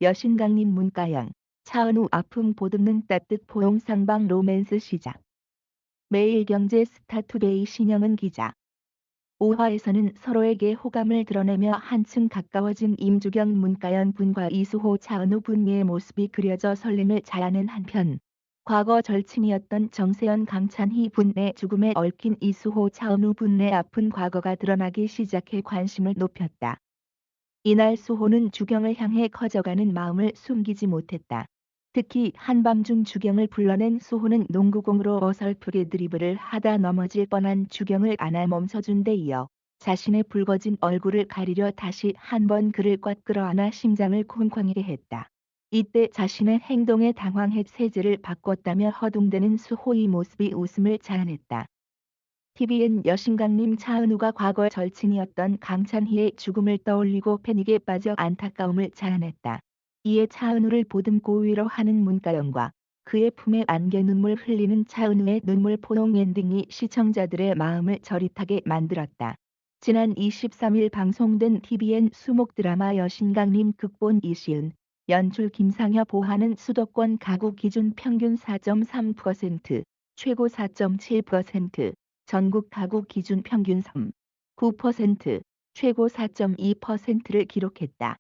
여신강림 문가영, 차은우 아픔 보듬는 따뜻 포옹 상방 로맨스 시작. 매일경제 스타투데이 신영은 기자. 5화에서는 서로에게 호감을 드러내며 한층 가까워진 임주경 문가연 분과 이수호 차은우 분의 모습이 그려져 설렘을 자아낸 한편, 과거 절친이었던 정세현 강찬희 분의 죽음에 얽힌 이수호 차은우 분의 아픈 과거가 드러나기 시작해 관심을 높였다. 이날 수호는 주경을 향해 커져가는 마음을 숨기지 못했다. 특히 한밤중 주경을 불러낸 수호는 농구공으로 어설프게 드리블을 하다 넘어질 뻔한 주경을 안아 멈춰준 데 이어 자신의 붉어진 얼굴을 가리려 다시 한 번 그를 꽉 끌어안아 심장을 쿵쾅이게 했다. 이때 자신의 행동에 당황해 세제를 바꿨다며 허둥대는 수호의 모습이 웃음을 자아냈다. TVN 여신강림 차은우가 과거 절친이었던 강찬희의 죽음을 떠올리고 패닉에 빠져 안타까움을 자아냈다. 이에 차은우를 보듬고 위로하는 문가영과 그의 품에 안겨 눈물 흘리는 차은우의 눈물 포옹 엔딩이 시청자들의 마음을 저릿하게 만들었다. 지난 23일 방송된 TVN 수목 드라마 여신강림 극본 이시은, 연출 김상엽 호하는 수도권 가구 기준 평균 4.3%, 최고 4.7%, 전국 가구 기준 평균 3.9%, 최고 4.2%를 기록했다.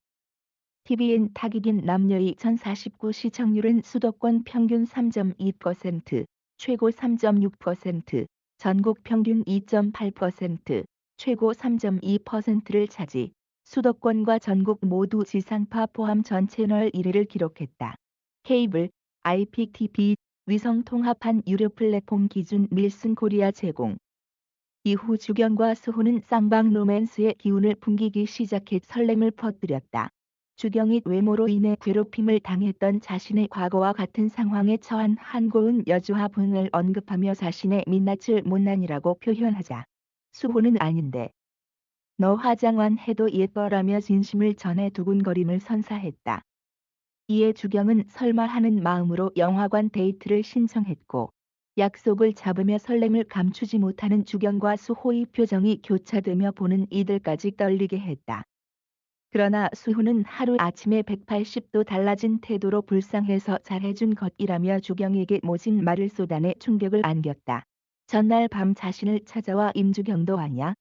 TVN 타깃인 남녀의 2049 시청률은 수도권 평균 3.2%, 최고 3.6%, 전국 평균 2.8%, 최고 3.2%를 차지, 수도권과 전국 모두 지상파 포함 전 채널 1위를 기록했다. 케이블, IPTV, 위성 통합한 유료 플랫폼 기준 밀슨 코리아 제공. 이후 주경과 수호는 쌍방 로맨스의 기운을 풍기기 시작해 설렘을 퍼뜨렸다. 주경이 외모로 인해 괴롭힘을 당했던 자신의 과거와 같은 상황에 처한 한고은 여주하 분을 언급하며 자신의 민낯을 못난이라고 표현하자 수호는 아닌데 너 화장만 해도 예뻐라며 진심을 전해 두근거림을 선사했다. 이에 주경은 설마 하는 마음으로 영화관 데이트를 신청했고 약속을 잡으며 설렘을 감추지 못하는 주경과 수호의 표정이 교차되며 보는 이들까지 떨리게 했다. 그러나 수호는 하루아침에 180도 달라진 태도로 불쌍해서 잘해준 것이라며 주경에게 모진 말을 쏟아내 충격을 안겼다. 전날 밤 자신을 찾아와 임주경도 아냐?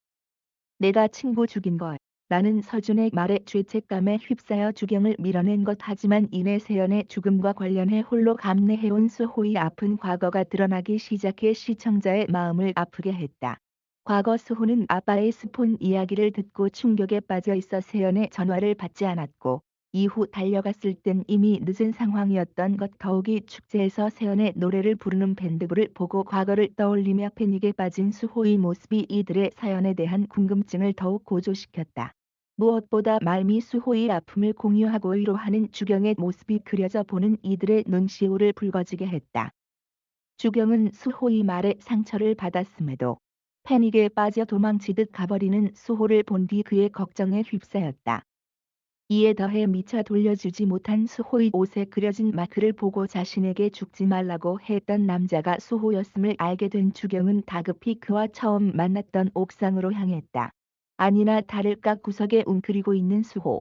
내가 친구 죽인 걸. 라는 서준의 말에 죄책감에 휩싸여 주경을 밀어낸 것 하지만 이내 세연의 죽음과 관련해 홀로 감내해온 수호의 아픈 과거가 드러나기 시작해 시청자의 마음을 아프게 했다. 과거 수호는 아빠의 스폰 이야기를 듣고 충격에 빠져 있어 세연의 전화를 받지 않았고 이후 달려갔을 땐 이미 늦은 상황이었던 것. 더욱이 축제에서 세연의 노래를 부르는 밴드부를 보고 과거를 떠올리며 패닉에 빠진 수호의 모습이 이들의 사연에 대한 궁금증을 더욱 고조시켰다. 무엇보다 말미 수호의 아픔을 공유하고 위로하는 주경의 모습이 그려져 보는 이들의 눈시울을 붉어지게 했다. 주경은 수호의 말에 상처를 받았음에도 패닉에 빠져 도망치듯 가버리는 수호를 본 뒤 그의 걱정에 휩싸였다. 이에 더해 미처 돌려주지 못한 수호의 옷에 그려진 마크를 보고 자신에게 죽지 말라고 했던 남자가 수호였음을 알게 된 주경은 다급히 그와 처음 만났던 옥상으로 향했다. 아니나 다를까 구석에 웅크리고 있는 수호.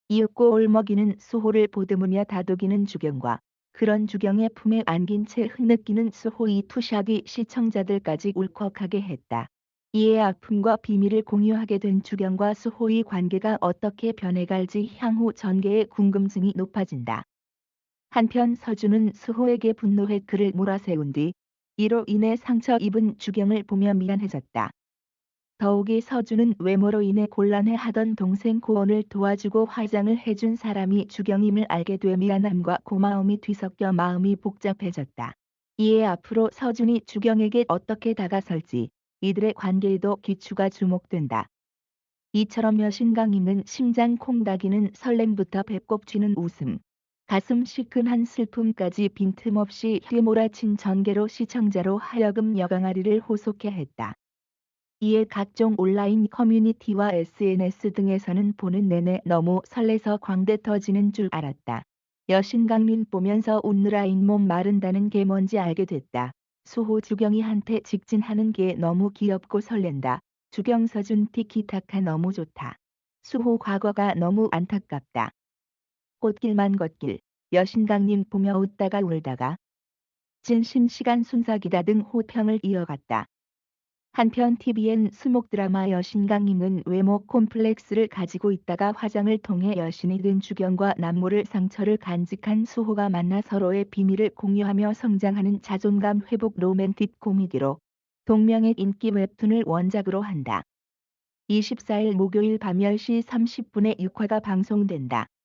이윽고 올먹이는 수호를 보듬으며 다독이는 주경과 그런 주경의 품에 안긴 채 흐느끼는 수호의 투샷이 시청자들까지 울컥하게 했다. 이에 아픔과 비밀을 공유하게 된 주경과 수호의 관계가 어떻게 변해갈지 향후 전개의 궁금증이 높아진다. 한편 서준은 수호에게 분노해 그를 몰아세운 뒤 이로 인해 상처 입은 주경을 보며 미안해졌다. 더욱이 서준은 외모로 인해 곤란해하던 동생 고원을 도와주고 화장을 해준 사람이 주경임을 알게 돼 미안함과 고마움이 뒤섞여 마음이 복잡해졌다. 이에 앞으로 서준이 주경에게 어떻게 다가설지 이들의 관계에도 귀추가 주목된다. 이처럼 여신강림은 심장 콩닥이는 설렘부터 배꼽 쥐는 웃음, 가슴 시큰한 슬픔까지 빈틈없이 휘몰아친 전개로 시청자로 하여금 여강아리를 호소케 했다. 이에 각종 온라인 커뮤니티와 SNS 등에서는 보는 내내 너무 설레서 광대 터지는 줄 알았다. 여신강림 보면서 웃느라 잇몸 마른다는 게 뭔지 알게 됐다. 수호 주경이한테 직진하는 게 너무 귀엽고 설렌다. 주경 서준 티키타카 너무 좋다. 수호 과거가 너무 안타깝다. 꽃길만 걷길, 여신강님 보며 웃다가 울다가, 진심시간 순삭이다 등 호평을 이어갔다. 한편 TVN 수목 드라마 여신강님은 외모 콤플렉스를 가지고 있다가 화장을 통해 여신이 된 주경과 남모를 상처를 간직한 수호가 만나 서로의 비밀을 공유하며 성장하는 자존감 회복 로맨틱 코미디로 동명의 인기 웹툰을 원작으로 한다. 24일 목요일 밤 10시 30분에 6화가 방송된다.